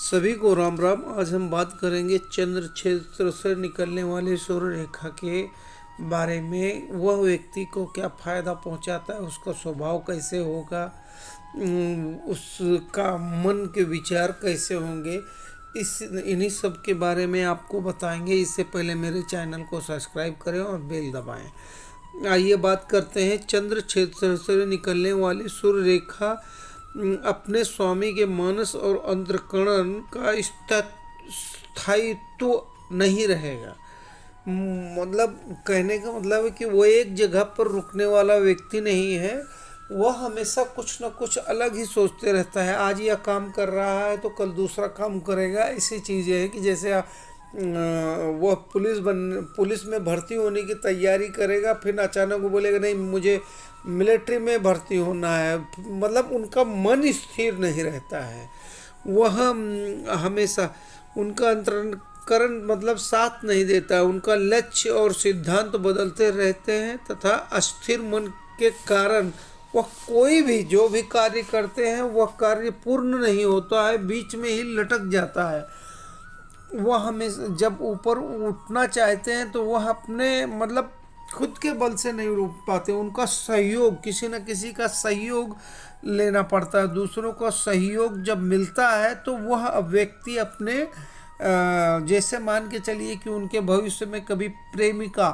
सभी को राम राम। आज हम बात करेंगे चंद्र क्षेत्र से निकलने वाली सूर्य रेखा के बारे में। वह व्यक्ति को क्या फायदा पहुंचाता है, उसका स्वभाव कैसे होगा, उसका मन के विचार कैसे होंगे, इन्हीं सब के बारे में आपको बताएंगे। इससे पहले मेरे चैनल को सब्सक्राइब करें और बेल दबाएं। आइए बात करते हैं। चंद्र क्षेत्र से निकलने वाली सूर्य रेखा अपने स्वामी के मानस और अंतःकरण का स्थायित्व नहीं रहेगा। मतलब कहने का मतलब है कि वो एक जगह पर रुकने वाला व्यक्ति नहीं है। वह हमेशा कुछ न कुछ अलग ही सोचते रहता है। आज यह काम कर रहा है तो कल दूसरा काम करेगा। ऐसी चीज़ें हैं कि जैसे वह पुलिस में भर्ती होने की तैयारी करेगा, फिर अचानक वो बोलेगा नहीं मुझे मिलिट्री में भर्ती होना है। मतलब उनका मन स्थिर नहीं रहता है। वह हमेशा उनका अंतःकरण मतलब साथ नहीं देता है। उनका लक्ष्य और सिद्धांत बदलते रहते हैं तथा अस्थिर मन के कारण वह कोई भी जो भी कार्य करते हैं वह कार्य पूर्ण नहीं होता है, बीच में ही लटक जाता है। वह हमेशा जब ऊपर उठना चाहते हैं तो वह अपने मतलब खुद के बल से नहीं उठ पाते। उनका सहयोग, किसी न किसी का सहयोग लेना पड़ता है। दूसरों का सहयोग जब मिलता है तो वह व्यक्ति अपने जैसे मान के चलिए कि उनके भविष्य में कभी प्रेमिका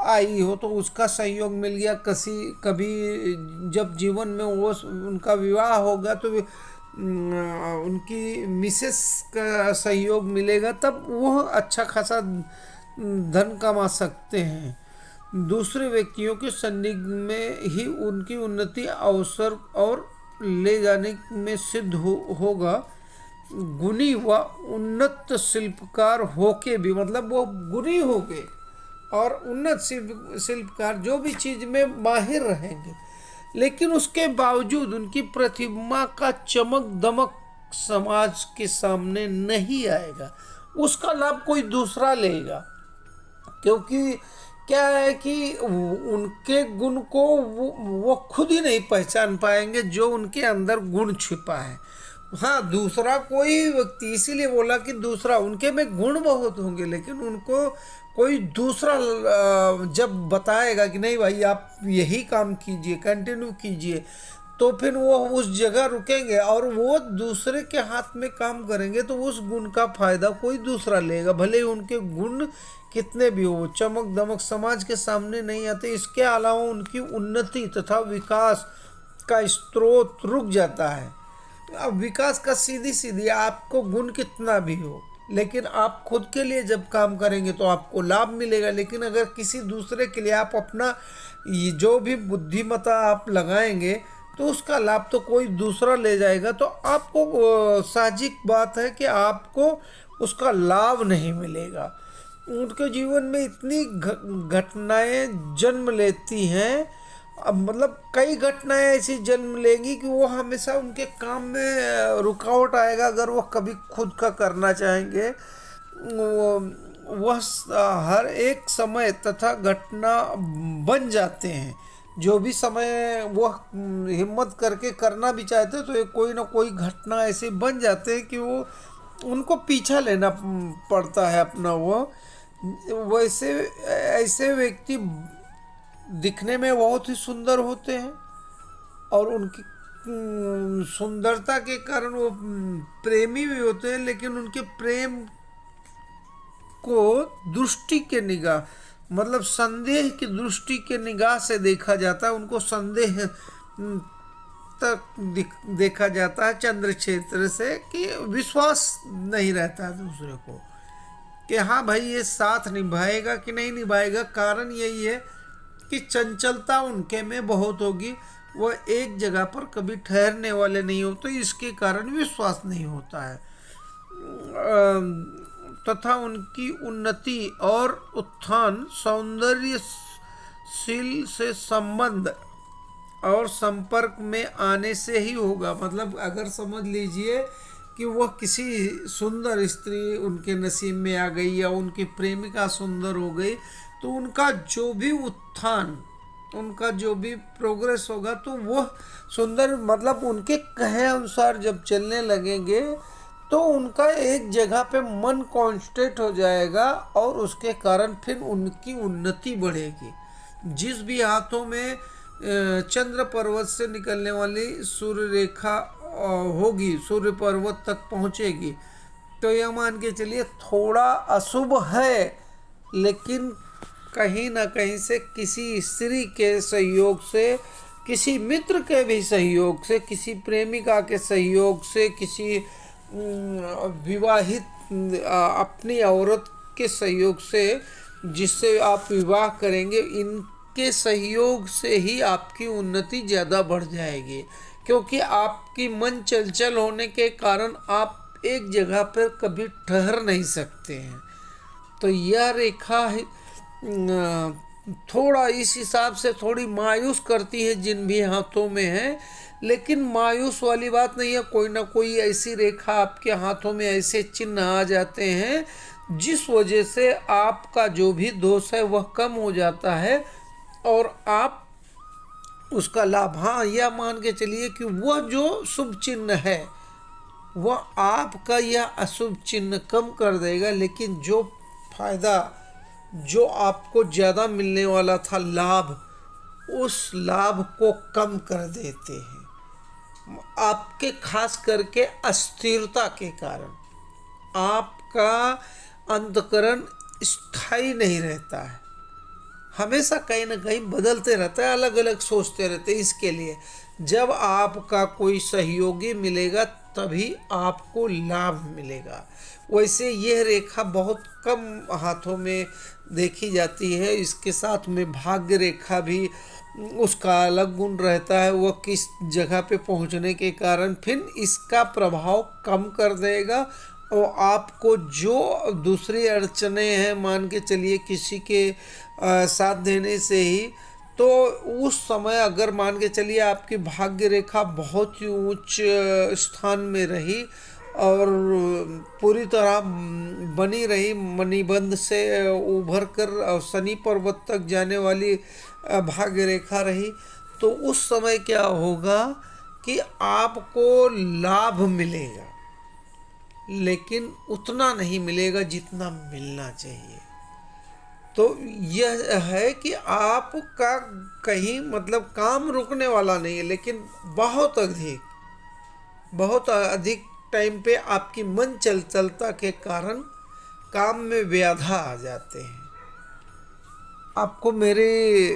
आई हो तो उसका सहयोग मिल गया। कभी जब जीवन में वो उनका विवाह होगा तो उनकी मिसेस का सहयोग मिलेगा, तब वह अच्छा खासा धन कमा सकते हैं। दूसरे व्यक्तियों के संदिग्ध में ही उनकी उन्नति अवसर और ले जाने में सिद्ध होगा। गुणी व उन्नत शिल्पकार होके भी, मतलब वो गुणी हो गए और उन्नत शिल्पकार जो भी चीज़ में माहिर रहेंगे, लेकिन उसके बावजूद उनकी प्रतिभा का चमक दमक समाज के सामने नहीं आएगा। उसका लाभ कोई दूसरा लेगा, क्योंकि क्या है कि उनके गुण को वो खुद ही नहीं पहचान पाएंगे जो उनके अंदर गुण छिपा है। हाँ, दूसरा कोई व्यक्ति, इसीलिए बोला कि दूसरा, उनके में गुण बहुत होंगे लेकिन उनको कोई दूसरा जब बताएगा कि नहीं भाई आप यही काम कीजिए, कंटिन्यू कीजिए, तो फिर वो उस जगह रुकेंगे और वो दूसरे के हाथ में काम करेंगे तो उस गुण का फायदा कोई दूसरा लेगा, भले ही उनके गुण कितने भी हो। चमक दमक समाज के सामने नहीं आते। इसके अलावा उनकी उन्नति तथा विकास का स्रोत रुक जाता है। अब विकास का सीधी सीधी आपको गुण कितना भी हो, लेकिन आप खुद के लिए जब काम करेंगे तो आपको लाभ मिलेगा। लेकिन अगर किसी दूसरे के लिए आप अपना ये जो भी बुद्धिमत्ता आप लगाएंगे तो उसका लाभ तो कोई दूसरा ले जाएगा, तो आपको साहजिक बात है कि आपको उसका लाभ नहीं मिलेगा। उनके जीवन में इतनी घटनाएं जन्म लेती हैं, अब मतलब कई घटनाएं ऐसी जन्म लेंगी कि वो हमेशा उनके काम में रुकावट आएगा। अगर वो कभी खुद का करना चाहेंगे, वह हर एक समय तथा घटना बन जाते हैं। जो भी समय वो हिम्मत करके करना भी चाहते हैं तो एक कोई ना कोई घटना ऐसे बन जाते हैं कि वो उनको पीछा लेना पड़ता है अपना। वो वैसे ऐसे व्यक्ति दिखने में बहुत ही सुंदर होते हैं और उनकी सुंदरता के कारण वो प्रेमी भी होते हैं, लेकिन उनके प्रेम को दृष्टि के निगाह, मतलब संदेह की दृष्टि के निगाह से देखा जाता है। उनको संदेह तक देखा जाता है चंद्र क्षेत्र से, कि विश्वास नहीं रहता है दूसरे को कि हाँ भाई ये साथ निभाएगा कि नहीं निभाएगा। कारण यही है कि चंचलता उनके में बहुत होगी। वो एक जगह पर कभी ठहरने वाले नहीं होते, इसके कारण विश्वास नहीं होता है। तथा उनकी उन्नति और उत्थान सौंदर्यशील से संबंध और संपर्क में आने से ही होगा। मतलब अगर समझ लीजिए कि वह किसी सुंदर स्त्री उनके नसीब में आ गई या उनकी प्रेमिका सुंदर हो गई, तो उनका जो भी उत्थान, उनका जो भी प्रोग्रेस होगा तो वह सुंदर, मतलब उनके कहे अनुसार जब चलने लगेंगे तो उनका एक जगह पे मन कांस्टेंट हो जाएगा और उसके कारण फिर उनकी उन्नति बढ़ेगी। जिस भी हाथों में चंद्र पर्वत से निकलने वाली सूर्य रेखा होगी, सूर्य पर्वत तक पहुंचेगी, तो यह मान के चलिए थोड़ा अशुभ है, लेकिन कहीं ना कहीं से किसी स्त्री के सहयोग से, किसी मित्र के भी सहयोग से, किसी प्रेमिका के सहयोग से, किसी विवाहित अपनी औरत के सहयोग से जिससे आप विवाह करेंगे, इनके सहयोग से ही आपकी उन्नति ज़्यादा बढ़ जाएगी। क्योंकि आपकी मन चंचल होने के कारण आप एक जगह पर कभी ठहर नहीं सकते हैं। तो यह रेखा थोड़ा इस हिसाब से थोड़ी मायूस करती है जिन भी हाथों में है, लेकिन मायूस वाली बात नहीं है। कोई ना कोई ऐसी रेखा आपके हाथों में, ऐसे चिन्ह आ जाते हैं जिस वजह से आपका जो भी दोष है वह कम हो जाता है और आप उसका लाभ, हाँ यह मान के चलिए कि वह जो शुभ चिन्ह है वह आपका यह अशुभ चिन्ह कम कर देगा, लेकिन जो फायदा, जो आपको ज़्यादा मिलने वाला था लाभ, उस लाभ को कम कर देते हैं। आपके खास करके अस्थिरता के कारण आपका अंतःकरण स्थायी नहीं रहता है, हमेशा कहीं ना कहीं बदलते रहता है, अलग अलग सोचते रहते हैं। इसके लिए जब आपका कोई सहयोगी मिलेगा तभी आपको लाभ मिलेगा। वैसे यह रेखा बहुत कम हाथों में देखी जाती है। इसके साथ में भाग्य रेखा भी, उसका अलग गुण रहता है, वह किस जगह पे पहुंचने के कारण फिर इसका प्रभाव कम कर देगा और आपको जो दूसरी अड़चने हैं, मान के चलिए किसी के साथ देने से ही, तो उस समय अगर मान के चलिए आपकी भाग्य रेखा बहुत ही उच्च स्थान में रही और पूरी तरह बनी रही, मणिबंध से उभर कर शनि पर्वत तक जाने वाली भाग्य रेखा रही, तो उस समय क्या होगा कि आपको लाभ मिलेगा, लेकिन उतना नहीं मिलेगा जितना मिलना चाहिए। तो यह है कि आपका कहीं मतलब काम रुकने वाला नहीं है, लेकिन बहुत अधिक टाइम पे आपकी मन चंचलता के कारण काम में व्याधा आ जाते हैं। आपको मेरे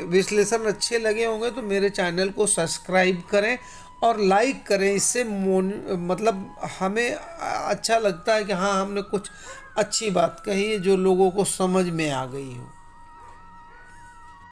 विश्लेषण अच्छे लगे होंगे तो मेरे चैनल को सब्सक्राइब करें और लाइक करें। इससे मतलब हमें अच्छा लगता है कि हाँ, हमने कुछ अच्छी बात कही है जो लोगों को समझ में आ गई हो।